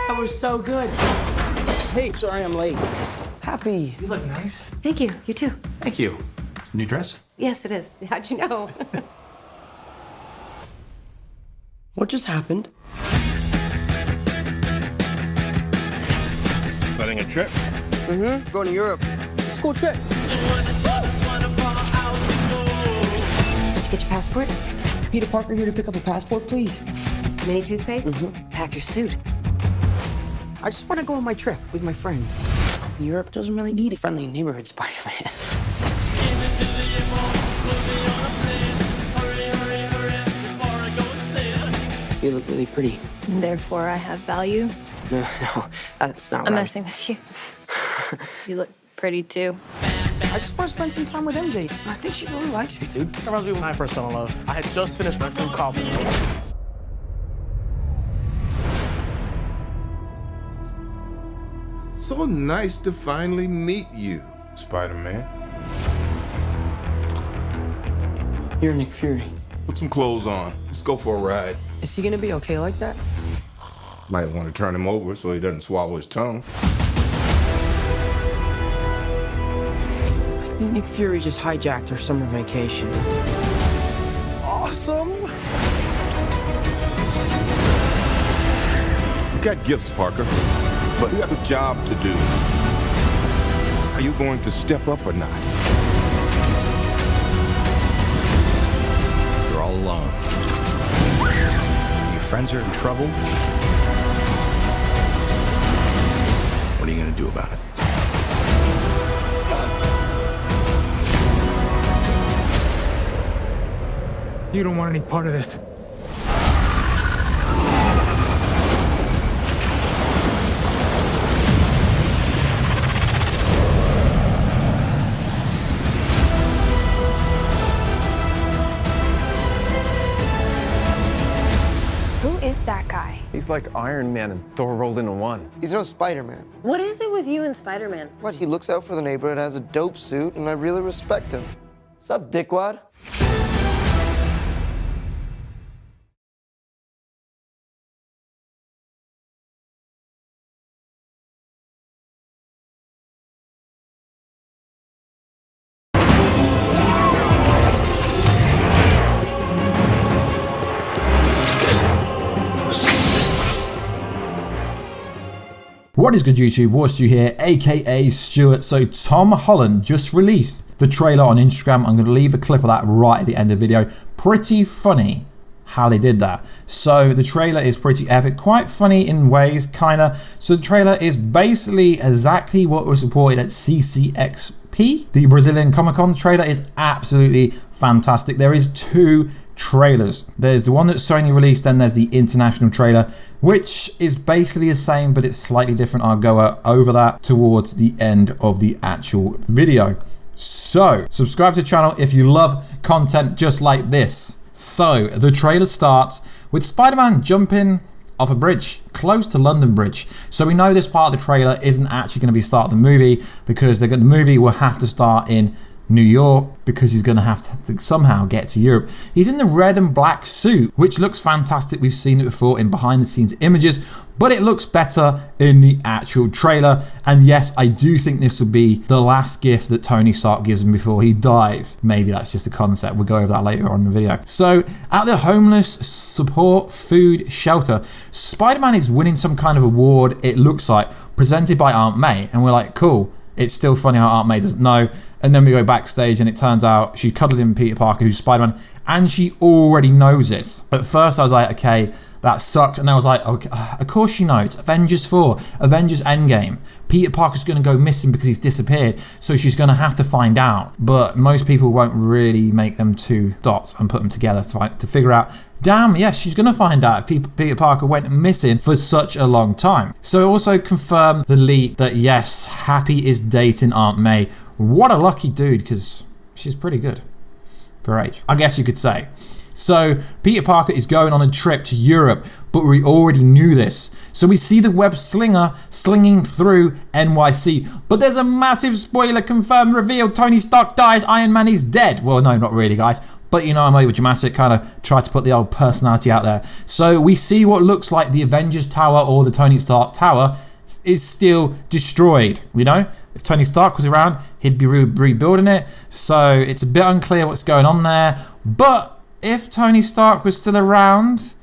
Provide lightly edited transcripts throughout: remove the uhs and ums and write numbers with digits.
That was so good. Hey, sorry I'm late. Happy. You look nice. Thank you. You too. Thank you. New dress? Yes, it is. How'd you know? What just happened? Planning a trip? Mm-hmm. Going to Europe. School trip. Did you get your passport? Peter Parker here to pick up a passport, please. Mini toothpaste? Mm-hmm. Pack your suit. I just want to go on my trip with my friends. Europe doesn't really need a friendly neighborhood Spider-Man. You look really pretty. Therefore, I have value. No, that's not right. I'm messing with you. You look pretty too. I just want to spend some time with MJ. I think she really likes me, dude. That reminds me when I first fell in love. I had just finished my food copy. So nice to finally meet you, Spider-Man. You're Nick Fury. Put some clothes on. Let's go for a ride. Is he gonna be okay like that? Might want to turn him over so he doesn't swallow his tongue. I think Nick Fury just hijacked our summer vacation. Awesome! You got gifts, Parker, but you have a job to do. Are you going to step up or not? You're all alone. Your friends are in trouble. What are you gonna do about it? You don't want any part of this. Who is that guy? He's like Iron Man and Thor rolled into one. He's no Spider-Man. What is it with you and Spider-Man? What, he looks out for the neighborhood, has a dope suit, and I really respect him. Sup, dickwad? What is good, YouTube? Warstu here, aka Stuart. So Tom Holland just released the trailer on Instagram. I'm going to leave a clip of that right at the end of the video. Pretty funny how they did that. So the trailer is pretty epic, quite funny in ways, kinda. So the trailer is basically exactly what was reported at CCXP. The Brazilian Comic-Con trailer is absolutely fantastic. There is two trailers. There's the one that Sony released, then there's the international trailer, which is basically the same, but it's slightly different. I'll go over that towards the end of the actual video. So subscribe to the channel if you love content just like this. So the trailer starts with Spider-Man jumping off a bridge close to London Bridge. So we know this part of the trailer isn't actually going to be the start of the movie, because the movie will have to start in New York, because he's going to have to somehow get to Europe. He's in the red and black suit, which looks fantastic. We've seen it before in behind the scenes images, but it looks better in the actual trailer. And yes, I do think this will be the last gift that Tony Stark gives him before he dies. Maybe that's just a concept. We'll go over that later on in the video. So at the homeless support food shelter, Spider-Man is winning some kind of award, it looks like, presented by Aunt May. And we're like, cool. It's still funny how Aunt May doesn't know. And then we go backstage and it turns out she cuddled in Peter Parker, who's Spider-Man, and she already knows this. At first I was like, okay, that sucks. And I was like, okay, of course she knows. Avengers 4, Avengers Endgame. Peter Parker's going to go missing because he's disappeared, so she's going to have to find out. But most people won't really make them two dots and put them together to figure out, damn, yes, she's going to find out if Peter Parker went missing for such a long time. So it also confirmed the leak that yes, Happy is dating Aunt May. What a lucky dude, because she's pretty good for age, I guess you could say. So Peter Parker is going on a trip to Europe, but we already knew this. So we see the web slinger slinging through NYC, but there's a massive spoiler confirmed reveal. Tony Stark dies, Iron Man is dead. Well, no, not really, guys. but you know, I'm over dramatic, kind of try to put the old personality out there. So we see what looks like the Avengers Tower or the Tony Stark Tower is still destroyed. You know, if Tony Stark was around, he'd be rebuilding it. So it's a bit unclear what's going on there. But if Tony Stark was still around,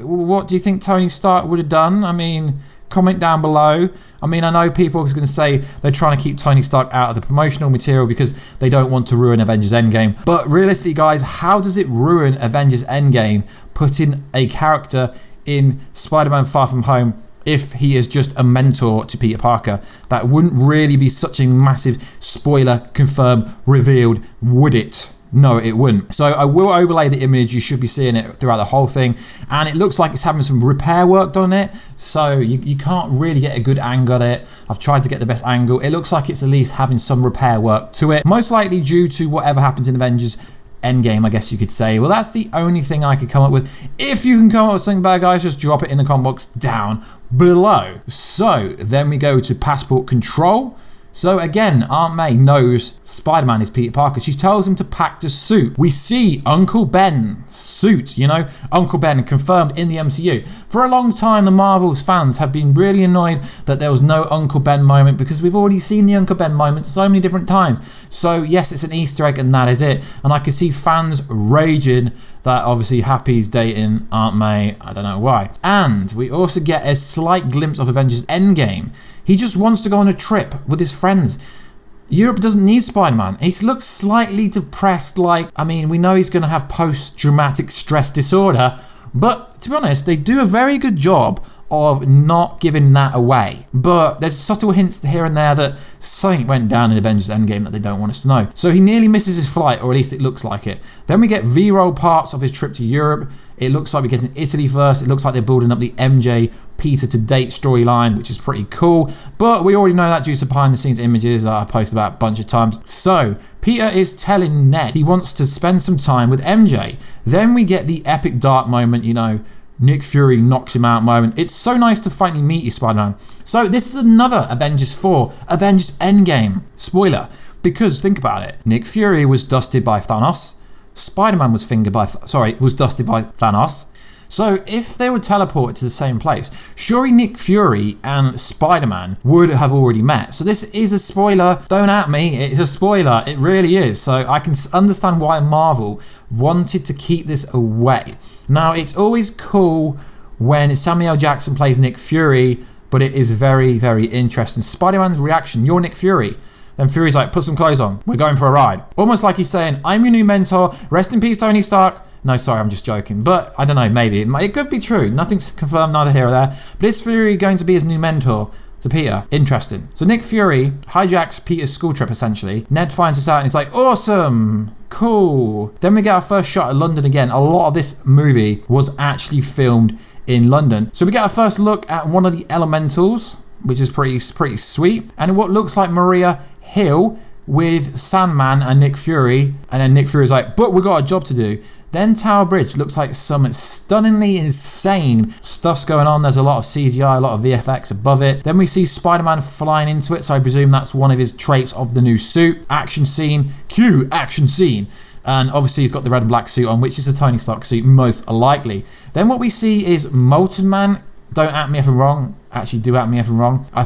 what do you think Tony Stark would have done? I mean, comment down below. I mean, I know people are going to say they're trying to keep Tony Stark out of the promotional material because they don't want to ruin Avengers Endgame. But realistically, guys, how does it ruin Avengers Endgame putting a character in Spider-Man Far From Home if he is just a mentor to Peter Parker? That wouldn't really be such a massive spoiler, confirmed, revealed, would it? No, it wouldn't. So I will overlay the image. You should be seeing it throughout the whole thing. And it looks like it's having some repair work done on it. So you can't really get a good angle at it. I've tried to get the best angle. It looks like it's at least having some repair work to it. Most likely due to whatever happens in Avengers Endgame, I guess you could say. Well, that's the only thing I could come up with. If you can come up with something bad, guys, just drop it in the comment box down below. So then we go to passport control. So again, Aunt May knows Spider-Man is Peter Parker. She tells him to pack the suit. We see Uncle Ben's suit, you know, Uncle Ben confirmed in the MCU. For a long time, the Marvel's fans have been really annoyed that there was no Uncle Ben moment because we've already seen the Uncle Ben moment so many different times. So yes, it's an Easter egg and that is it. And I can see fans raging that obviously Happy's dating Aunt May. I don't know why. And we also get a slight glimpse of Avengers Endgame. He just wants to go on a trip with his friends. Europe doesn't need Spider-Man. He looks slightly depressed, like, I mean, we know he's going to have post-traumatic stress disorder, but to be honest, they do a very good job of not giving that away. But there's subtle hints here and there that something went down in Avengers Endgame that they don't want us to know. So he nearly misses his flight, or at least it looks like it. Then we get V-roll parts of his trip to Europe. It looks like we get in Italy first. It looks like they're building up the MJ Peter to date storyline, which is pretty cool. But we already know that due to behind the scenes images that I posted about a bunch of times. So Peter is telling Ned he wants to spend some time with MJ. Then we get the epic dark moment, you know, Nick Fury knocks him out moment. It's so nice to finally meet you, Spider-Man. So this is another Avengers 4, Avengers Endgame spoiler. Because think about it, Nick Fury was dusted by Thanos. Spider-Man was dusted by Thanos. So if they were teleported to the same place, surely Nick Fury and Spider-Man would have already met. So this is a spoiler. Don't at me, it's a spoiler. It really is. So I can understand why Marvel wanted to keep this away. Now, it's always cool when Samuel L. Jackson plays Nick Fury, but it is very, very interesting. Spider-Man's reaction, you're Nick Fury. Then Fury's like, put some clothes on, we're going for a ride. Almost like he's saying, I'm your new mentor, rest in peace, Tony Stark. No, sorry, I'm just joking. But I don't know, maybe. It could be true. Nothing's confirmed, neither here or there. But is Fury going to be his new mentor to Peter? Interesting. So Nick Fury hijacks Peter's school trip, essentially. Ned finds us out and he's like, awesome, cool. Then we get our first shot at London again. A lot of this movie was actually filmed in London. So we get our first look at one of the elementals, which is pretty sweet. And what looks like Maria Hill with Sandman and Nick Fury. And then Nick Fury's like, but we got a job to do. Then Tower Bridge looks like some stunningly insane stuff's going on. There's a lot of CGI, a lot of VFX above it. Then we see Spider-Man flying into it, so I presume that's one of his traits of the new suit. Action scene, cue action scene. And obviously he's got the red and black suit on, which is a Tony Stark suit, most likely. Then what we see is Molten Man. Don't at me if I'm wrong. Actually, do at me if I'm wrong. I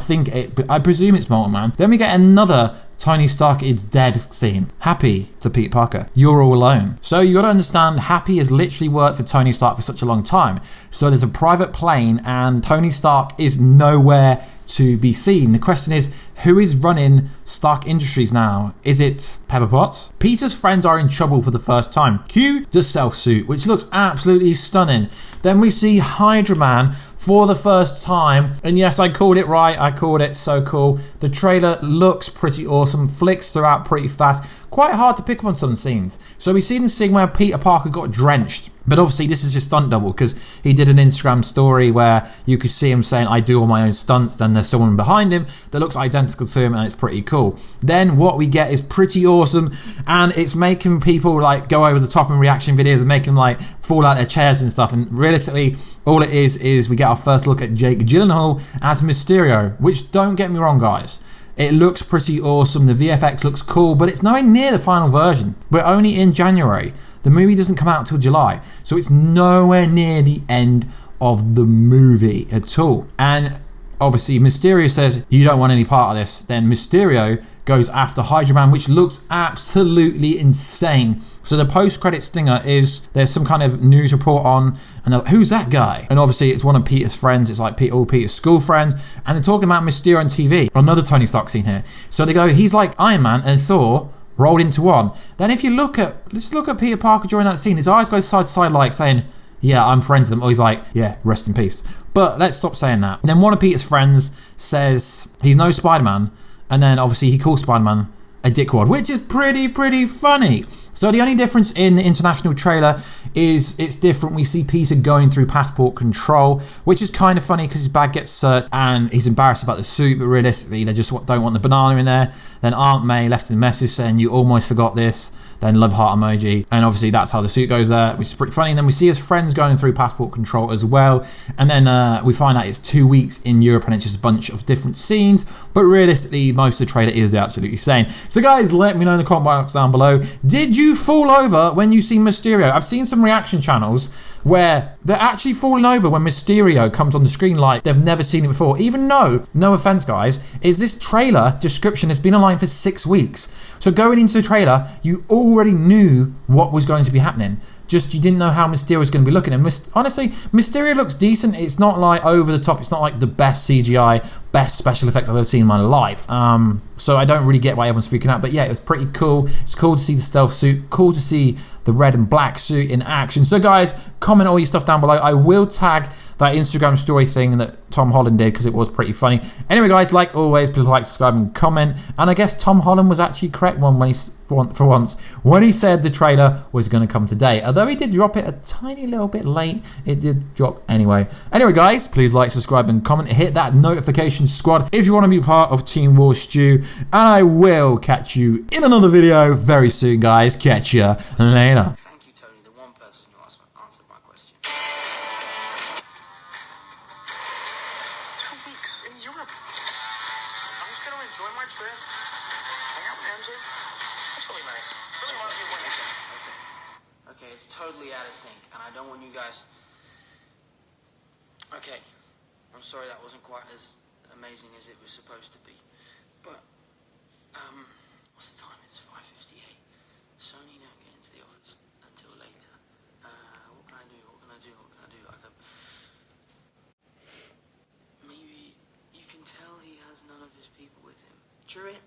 presume it's Molten Man. Then we get another Tony Stark is dead scene. Happy to Peter Parker. You're all alone. So you got to understand, Happy has literally worked for Tony Stark for such a long time. So there's a private plane and Tony Stark is nowhere to be seen. The question is, who is running Stark Industries now? Is it Pepper Potts? Peter's friends are in trouble for the first time. Cue the self suit, which looks absolutely stunning. Then we see Hydra Man for the first time. And yes, I called it right. I called it so cool. The trailer looks pretty awesome, flicks throughout pretty fast. Quite hard to pick up on some scenes. So we see the scene where Peter Parker got drenched. But obviously this is his stunt double because he did an Instagram story where you could see him saying, I do all my own stunts. Then there's someone behind him that looks identical to him and it's pretty cool. Then what we get is pretty awesome and it's making people like go over the top in reaction videos and make them like fall out their chairs and stuff. And realistically, all it is we get our first look at Jake Gyllenhaal as Mysterio, which don't get me wrong, guys. It looks pretty awesome. The VFX looks cool, but it's nowhere near the final version. We're only in January. The movie doesn't come out until July, so it's nowhere near the end of the movie at all. And obviously Mysterio says, you don't want any part of this. Then Mysterio goes after Hydra Man, which looks absolutely insane. So the post-credit stinger is, there's some kind of news report on, and they're like, who's that guy? And obviously it's one of Peter's friends. It's like all Peter's school friends, and they're talking about Mysterio on TV. Another Tony Stark scene here. So they go, he's like Iron Man and Thor rolled into one. Then if you let's look at Peter Parker during that scene. His eyes go side to side like saying, yeah, I'm friends with them. Or he's like, yeah, rest in peace. But let's stop saying that. And then one of Peter's friends says he's no Spider-Man. And then obviously he calls Spider-Man a dickwad, which is pretty funny. So the only difference in the international trailer is it's different. We see Peter going through passport control, which is kind of funny because his bag gets searched and he's embarrassed about the suit, but realistically they just don't want the banana in there. Then Aunt May left a message saying, you almost forgot this. Then love heart emoji. And obviously that's how the suit goes there, which is pretty funny. And then we see his friends going through passport control as well. And then we find out it's 2 weeks in Europe and it's just a bunch of different scenes. But realistically, most of the trailer is absolutely insane. So guys, let me know in the comment box down below. Did you fall over when you see Mysterio? I've seen some reaction channels where they're actually falling over when Mysterio comes on the screen like they've never seen it before. Even though, no offense guys, is this trailer description has been online for 6 weeks. So going into the trailer, you already knew what was going to be happening. Just you didn't know how Mysterio was going to be looking. And honestly, Mysterio looks decent. It's not like over the top. It's not like the best CGI, best special effects I've ever seen in my life. So I don't really get why everyone's freaking out. But yeah, it was pretty cool. It's cool to see the stealth suit. Cool to see the red and black suit in action. So guys, comment all your stuff down below. I will tag that Instagram story thing that Tom Holland did because it was pretty funny. Anyway guys, like always, please like, subscribe and comment. And I guess Tom Holland was actually correct for once when he said the trailer was going to come today. Although he did drop it a tiny little bit late, it did drop anyway. Anyway guys, please like, subscribe and comment. Hit that notification squad if you want to be part of Team Warstu. And I will catch you in another video very soon guys. Catch ya later. Thank you, Tony, the one person who answered my question. 2 weeks in Europe. I'm just gonna enjoy my trip. Hang out with MJ. That's really nice. Really reminds me of Wednesday. Okay, it's totally out of sync, and I don't want you guys... Okay, I'm sorry that wasn't quite as amazing as it was supposed to be. But, what's the time? It's 5:58. Sony don't get into the office until later. What can I do? What can I do? What can I do? Maybe you can tell he has none of his people with him. Druid,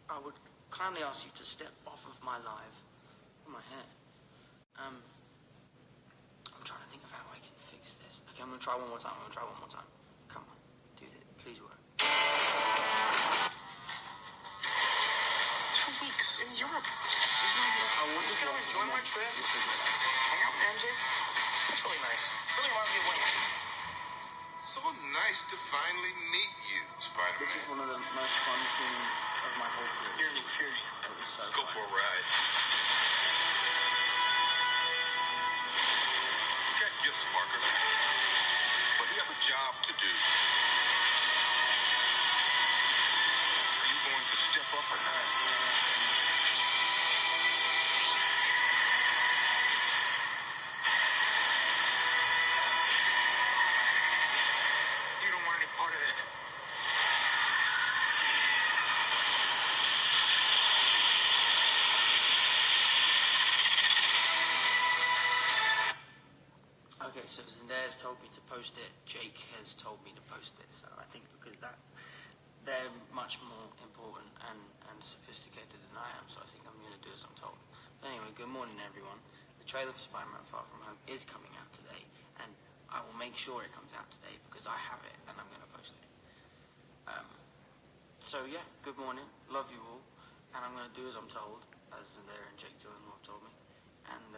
I would kindly ask you to step off of my live. My hair. I'm trying to think of how I can fix this. Okay, I'm gonna try one more time. Come on, do this. Please work. 2 weeks in Europe. I'm just gonna enjoy my trip. Hang out with MJ. That's really nice. Really reminds me of Wednesday. So nice to finally meet you, This is Spider-Man. one of the most fun scenes of my whole career. You're Nick Fury. It was so Let's go fun. for a ride. You got gifts, Parker, but you have a job to do. Are you going to step up or not? You don't want any part of this. Okay, so Zendaya's told me to post it. Jake has told me to post it. So I think because they're much more important and sophisticated than I am. So I think I'm going to do as I'm told. But anyway, good morning everyone. The trailer for Spider-Man Far From Home is coming out today, and I will make sure it comes out today because I have it and I'm going to post it. So yeah, good morning. Love you all, and I'm going to do as I'm told, as Zendaya and Jake Gyllenhaal have told me. And